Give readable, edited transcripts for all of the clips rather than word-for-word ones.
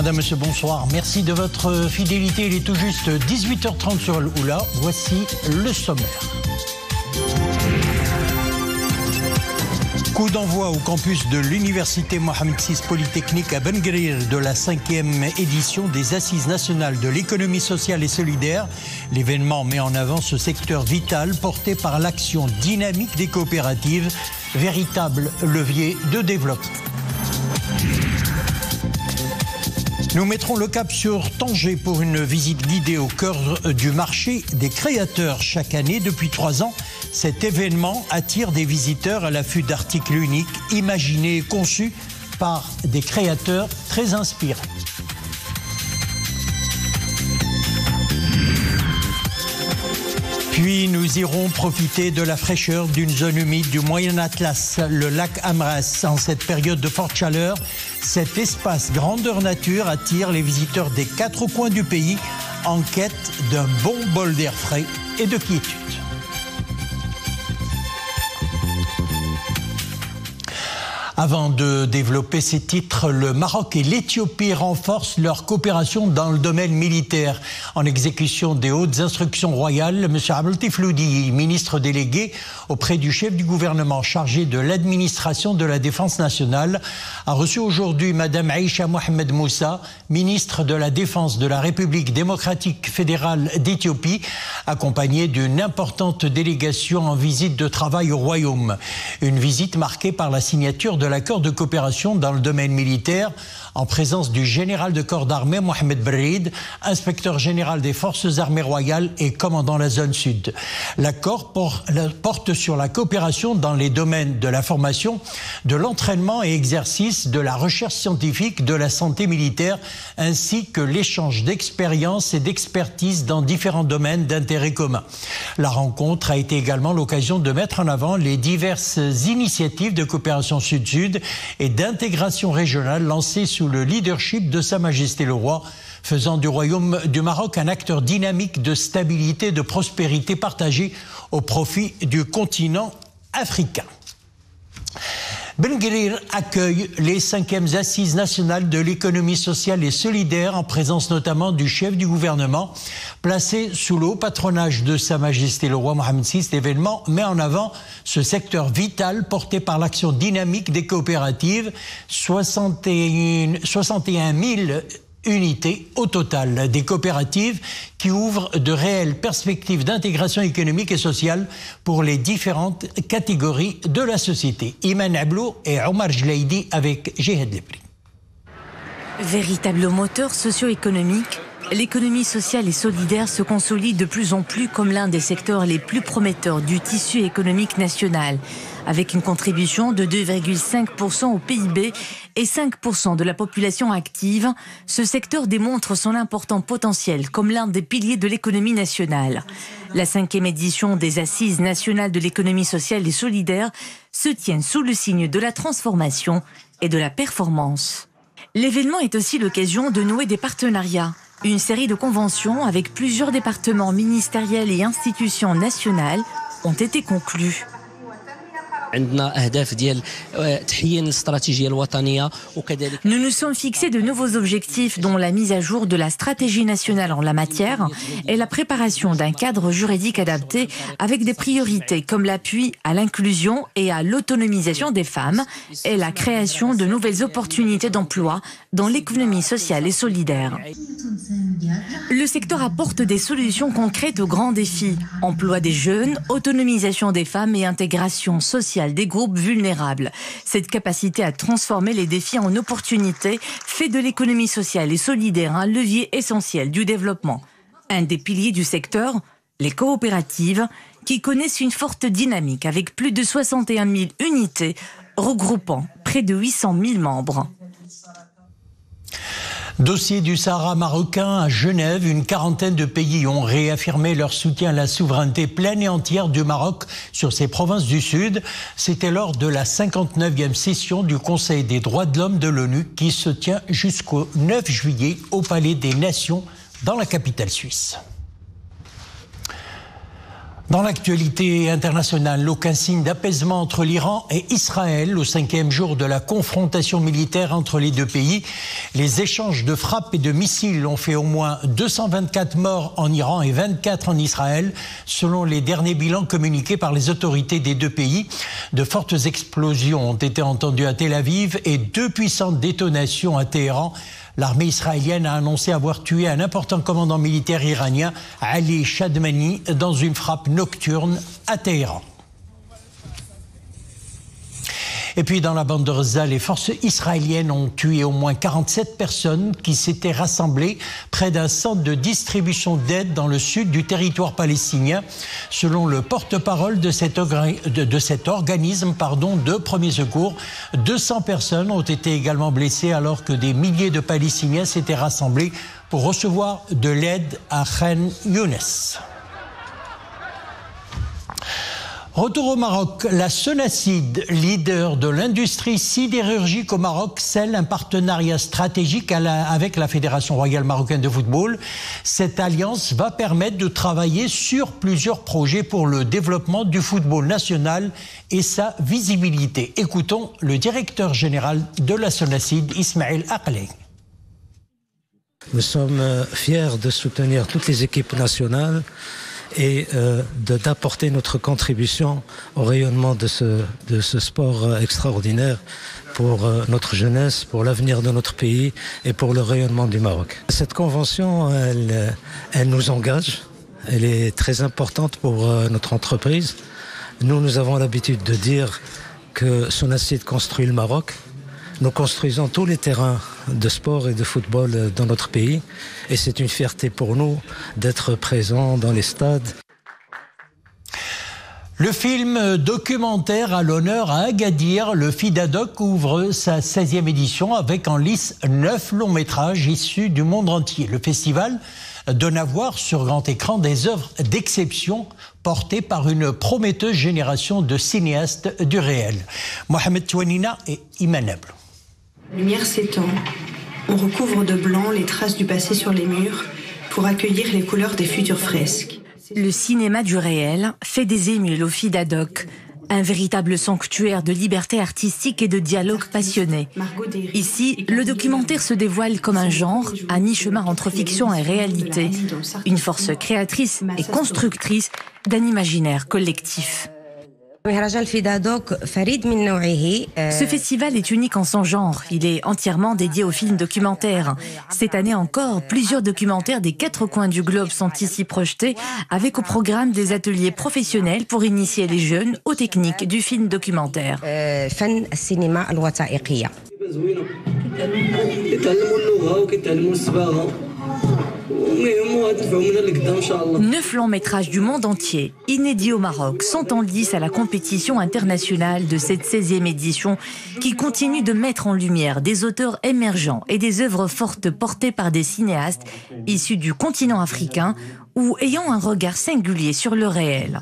Madame, Monsieur, bonsoir. Merci de votre fidélité. Il est tout juste 18h30 sur Al-Oula. Voici le sommaire. Coup d'envoi au campus de l'Université Mohamed VI Polytechnique à Ben Guerir de la 5e édition des Assises nationales de l'économie sociale et solidaire. L'événement met en avant ce secteur vital porté par l'action dynamique des coopératives, véritable levier de développement. Nous mettrons le cap sur Tanger pour une visite guidée au cœur du marché des créateurs. Chaque année, depuis 3 ans, cet événement attire des visiteurs à l'affût d'articles uniques, imaginés et conçus par des créateurs très inspirés. Puis nous irons profiter de la fraîcheur d'une zone humide du Moyen Atlas, le lac Amras. En cette période de forte chaleur, cet espace grandeur nature attire les visiteurs des 4 coins du pays en quête d'un bon bol d'air frais et de quiétude. Avant de développer ces titres, le Maroc et l'Éthiopie renforcent leur coopération dans le domaine militaire. En exécution des hautes instructions royales, M. Abdeltif Loudi, ministre délégué auprès du chef du gouvernement chargé de l'administration de la défense nationale, a reçu aujourd'hui Mme Aïcha Mohamed Moussa, ministre de la Défense de la République démocratique fédérale d'Éthiopie, accompagnée d'une importante délégation en visite de travail au Royaume. Une visite marquée par la signature de l'accord de coopération dans le domaine militaire en présence du général de corps d'armée Mohamed Brid, inspecteur général des forces armées royales et commandant la zone sud. L'accord porte sur la coopération dans les domaines de la formation, de l'entraînement et exercice, de la recherche scientifique, de la santé militaire, ainsi que l'échange d'expériences et d'expertise dans différents domaines d'intérêt commun. La rencontre a été également l'occasion de mettre en avant les diverses initiatives de coopération sud-sud et d'intégration régionale lancées sous le leadership de Sa Majesté le Roi, faisant du Royaume du Maroc un acteur dynamique de stabilité et de prospérité partagée au profit du continent africain. Ben Guerir accueille les 5e Assises nationales de l'économie sociale et solidaire en présence notamment du chef du gouvernement. Placé sous le haut patronage de Sa Majesté le Roi Mohamed VI, l'événement met en avant ce secteur vital porté par l'action dynamique des coopératives. 61 000 unités au total, des coopératives qui ouvrent de réelles perspectives d'intégration économique et sociale pour les différentes catégories de la société. Iman Ablou et Omar Jlaïdi avec Jihad Lepri. Véritable moteur socio-économique, l'économie sociale et solidaire se consolide de plus en plus comme l'un des secteurs les plus prometteurs du tissu économique national. Avec une contribution de 2,5% au PIB et 5% de la population active, ce secteur démontre son important potentiel comme l'un des piliers de l'économie nationale. La 5e édition des Assises nationales de l'économie sociale et solidaire se tient sous le signe de la transformation et de la performance. L'événement est aussi l'occasion de nouer des partenariats. Une série de conventions avec plusieurs départements ministériels et institutions nationales ont été conclues. Nous nous sommes fixés de nouveaux objectifs dont la mise à jour de la stratégie nationale en la matière et la préparation d'un cadre juridique adapté avec des priorités comme l'appui à l'inclusion et à l'autonomisation des femmes et la création de nouvelles opportunités d'emploi dans l'économie sociale et solidaire. Le secteur apporte des solutions concrètes aux grands défis: emploi des jeunes, autonomisation des femmes et intégration sociale des groupes vulnérables. Cette capacité à transformer les défis en opportunités fait de l'économie sociale et solidaire un levier essentiel du développement. Un des piliers du secteur, les coopératives, qui connaissent une forte dynamique avec plus de 61 000 unités, regroupant près de 800 000 membres. Dossier du Sahara marocain à Genève, une quarantaine de pays ont réaffirmé leur soutien à la souveraineté pleine et entière du Maroc sur ses provinces du Sud. C'était lors de la 59e session du Conseil des droits de l'homme de l'ONU qui se tient jusqu'au 9 juillet au Palais des Nations dans la capitale suisse. Dans l'actualité internationale, aucun signe d'apaisement entre l'Iran et Israël au 5e jour de la confrontation militaire entre les deux pays. Les échanges de frappes et de missiles ont fait au moins 224 morts en Iran et 24 en Israël, selon les derniers bilans communiqués par les autorités des deux pays. De fortes explosions ont été entendues à Tel Aviv et 2 puissantes détonations à Téhéran. L'armée israélienne a annoncé avoir tué un important commandant militaire iranien, Ali Shadmani, dans une frappe nocturne à Téhéran. Et puis dans la bande de Gaza, les forces israéliennes ont tué au moins 47 personnes qui s'étaient rassemblées près d'un centre de distribution d'aide dans le sud du territoire palestinien. Selon le porte-parole de cet organisme de premiers secours, 200 personnes ont été également blessées alors que des milliers de Palestiniens s'étaient rassemblés pour recevoir de l'aide à Khan Younes. Retour au Maroc, la Sonacide, leader de l'industrie sidérurgique au Maroc, scelle un partenariat stratégique avec la Fédération royale marocaine de football. Cette alliance va permettre de travailler sur plusieurs projets pour le développement du football national et sa visibilité. Écoutons le directeur général de la Sonacide, Ismaël Aqley. Nous sommes fiers de soutenir toutes les équipes nationales et d'apporter notre contribution au rayonnement de ce sport extraordinaire pour notre jeunesse, pour l'avenir de notre pays et pour le rayonnement du Maroc. Cette convention, elle nous engage, elle est très importante pour notre entreprise. Nous avons l'habitude de dire que Sonacide construit le Maroc. Nous construisons tous les terrains de sport et de football dans notre pays et c'est une fierté pour nous d'être présents dans les stades. Le film documentaire à l'honneur à Agadir, le FIDADOC, ouvre sa 16e édition avec en lice 9 longs métrages issus du monde entier. Le festival donne à voir sur grand écran des œuvres d'exception portées par une prometteuse génération de cinéastes du réel. Mohamed Touanina et Iman Ablo. Lumière s'étend, on recouvre de blanc les traces du passé sur les murs pour accueillir les couleurs des futures fresques. Le cinéma du réel fait des émules au FIDADOC, un véritable sanctuaire de liberté artistique et de dialogue passionné. Ici, le documentaire se dévoile comme un genre, à mi-chemin entre fiction et réalité, une force créatrice et constructrice d'un imaginaire collectif. Ce festival est unique en son genre. Il est entièrement dédié aux films documentaires. Cette année encore, plusieurs documentaires des 4 coins du globe sont ici projetés, avec au programme des ateliers professionnels pour initier les jeunes aux techniques du film documentaire. 9 longs métrages du monde entier, inédits au Maroc, sont en lice à la compétition internationale de cette 16e édition qui continue de mettre en lumière des auteurs émergents et des œuvres fortes portées par des cinéastes issus du continent africain ou ayant un regard singulier sur le réel.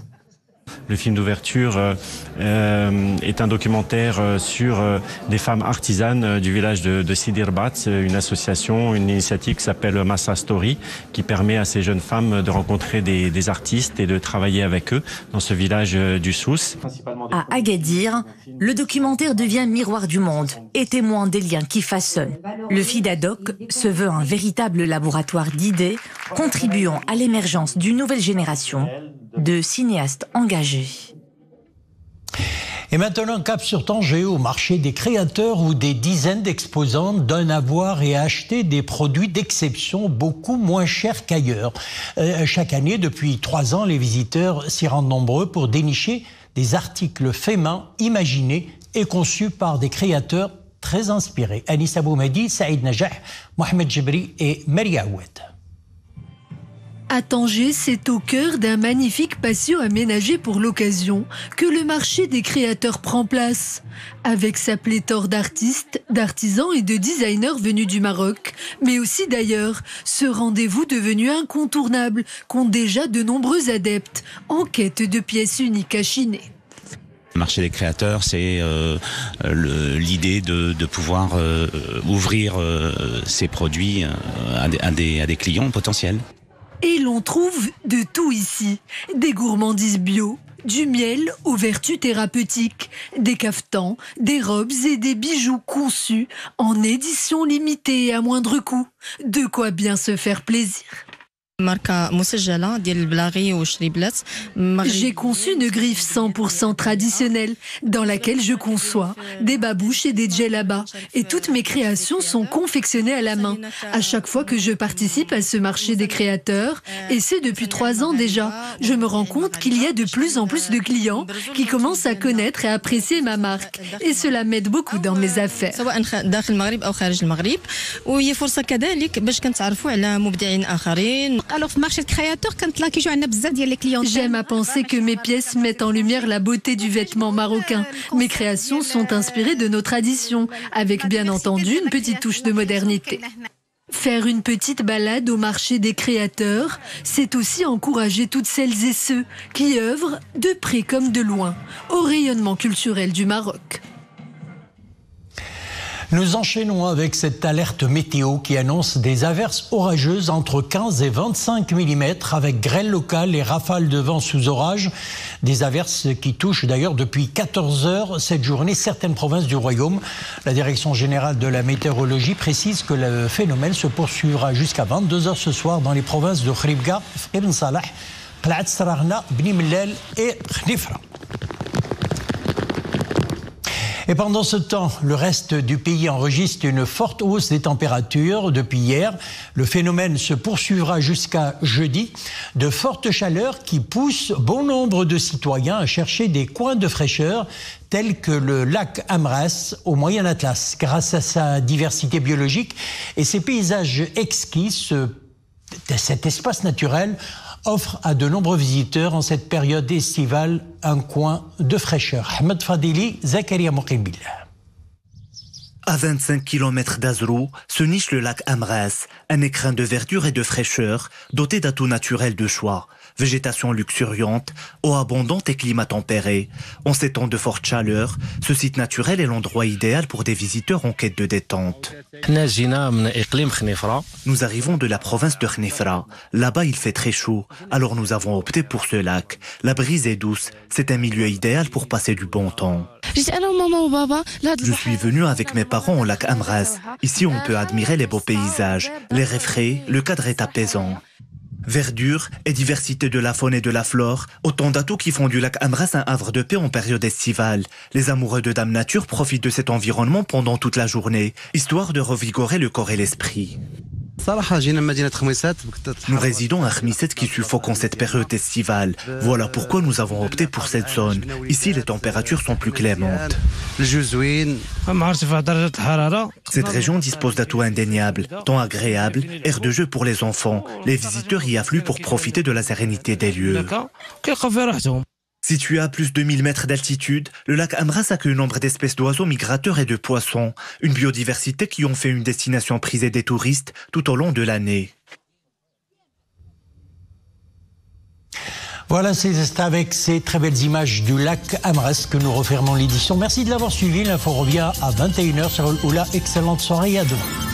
Le film d'ouverture est un documentaire sur des femmes artisanes du village de Sidi Irbat, une association, une initiative qui s'appelle Massa Story, qui permet à ces jeunes femmes de rencontrer des artistes et de travailler avec eux dans ce village du Souss. À Agadir, le documentaire devient miroir du monde et témoin des liens qui façonnent. Le FIDADOC se veut un véritable laboratoire d'idées, contribuant à l'émergence d'une nouvelle génération de cinéastes engagés. Et maintenant, cap sur Tanger, au marché des créateurs où des dizaines d'exposants donnent à voir et à acheter des produits d'exception beaucoup moins chers qu'ailleurs. Chaque année, depuis 3 ans, les visiteurs s'y rendent nombreux pour dénicher des articles faits main, imaginés et conçus par des créateurs très inspirés. Anis Aboumadi, Saïd Najah, Mohamed Jibri et Maria Oued. À Tanger, c'est au cœur d'un magnifique patio aménagé pour l'occasion que le marché des créateurs prend place. Avec sa pléthore d'artistes, d'artisans et de designers venus du Maroc, mais aussi d'ailleurs, ce rendez-vous devenu incontournable compte déjà de nombreux adeptes en quête de pièces uniques à chiner. Le marché des créateurs, c'est l'idée de pouvoir ouvrir ses produits à des clients potentiels. Et l'on trouve de tout ici. Des gourmandises bio, du miel aux vertus thérapeutiques, des cafetans, des robes et des bijoux conçus en édition limitée et à moindre coût. De quoi bien se faire plaisir. J'ai conçu une griffe 100% traditionnelle dans laquelle je conçois des babouches et des djellabas. Et toutes mes créations sont confectionnées à la main. À chaque fois que je participe à ce marché des créateurs, et c'est depuis 3 ans déjà, je me rends compte qu'il y a de plus en plus de clients qui commencent à connaître et apprécier ma marque. Et cela m'aide beaucoup dans mes affaires. J'aime à penser que mes pièces mettent en lumière la beauté du vêtement marocain. Mes créations sont inspirées de nos traditions, avec bien entendu une petite touche de modernité. Faire une petite balade au marché des créateurs, c'est aussi encourager toutes celles et ceux qui œuvrent de près comme de loin au rayonnement culturel du Maroc. Nous enchaînons avec cette alerte météo qui annonce des averses orageuses entre 15 et 25 mm avec grêle locale et rafales de vent sous orage. Des averses qui touchent d'ailleurs depuis 14 heures cette journée certaines provinces du royaume. La Direction générale de la météorologie précise que le phénomène se poursuivra jusqu'à 22 heures ce soir dans les provinces de Khribga, Ibn Salah, Qla'at Saraghna, Bni Mellal et Khnifra. Et pendant ce temps, le reste du pays enregistre une forte hausse des températures depuis hier. Le phénomène se poursuivra jusqu'à jeudi. De fortes chaleurs qui poussent bon nombre de citoyens à chercher des coins de fraîcheur tels que le lac Amras au Moyen Atlas. Grâce à sa diversité biologique et ses paysages exquis, cet espace naturel offre à de nombreux visiteurs en cette période estivale un coin de fraîcheur. Ahmed Fadili, Zakaria Mouqimbillah. À 25 km d'Azrou se niche le lac Amras, un écrin de verdure et de fraîcheur doté d'atouts naturels de choix. Végétation luxuriante, eau abondante et climat tempéré. En ces temps de forte chaleur, ce site naturel est l'endroit idéal pour des visiteurs en quête de détente. Nous arrivons de la province de Khnifra. Là-bas, il fait très chaud, alors nous avons opté pour ce lac. La brise est douce, c'est un milieu idéal pour passer du bon temps. Je suis venu avec mes parents au lac Amras. Ici, on peut admirer les beaux paysages. L'air est frais, le cadre est apaisant. Verdure et diversité de la faune et de la flore, autant d'atouts qui font du lac Amras un havre de paix en période estivale. Les amoureux de Dame Nature profitent de cet environnement pendant toute la journée, histoire de revigorer le corps et l'esprit. Nous résidons à Khmisset qui suffoque en cette période estivale. Voilà pourquoi nous avons opté pour cette zone. Ici, les températures sont plus clémentes. Cette région dispose d'atouts indéniables, temps agréable, aire de jeu pour les enfants. Les visiteurs y affluent pour profiter de la sérénité des lieux. Situé à plus de 1000 mètres d'altitude, le lac Amras accueille nombre d'espèces d'oiseaux migrateurs et de poissons, une biodiversité qui en fait une destination prisée des touristes tout au long de l'année. Voilà, c'est avec ces très belles images du lac Amras que nous refermons l'édition. Merci de l'avoir suivi. L'info revient à 21h sur Oula. Excellente soirée et à demain.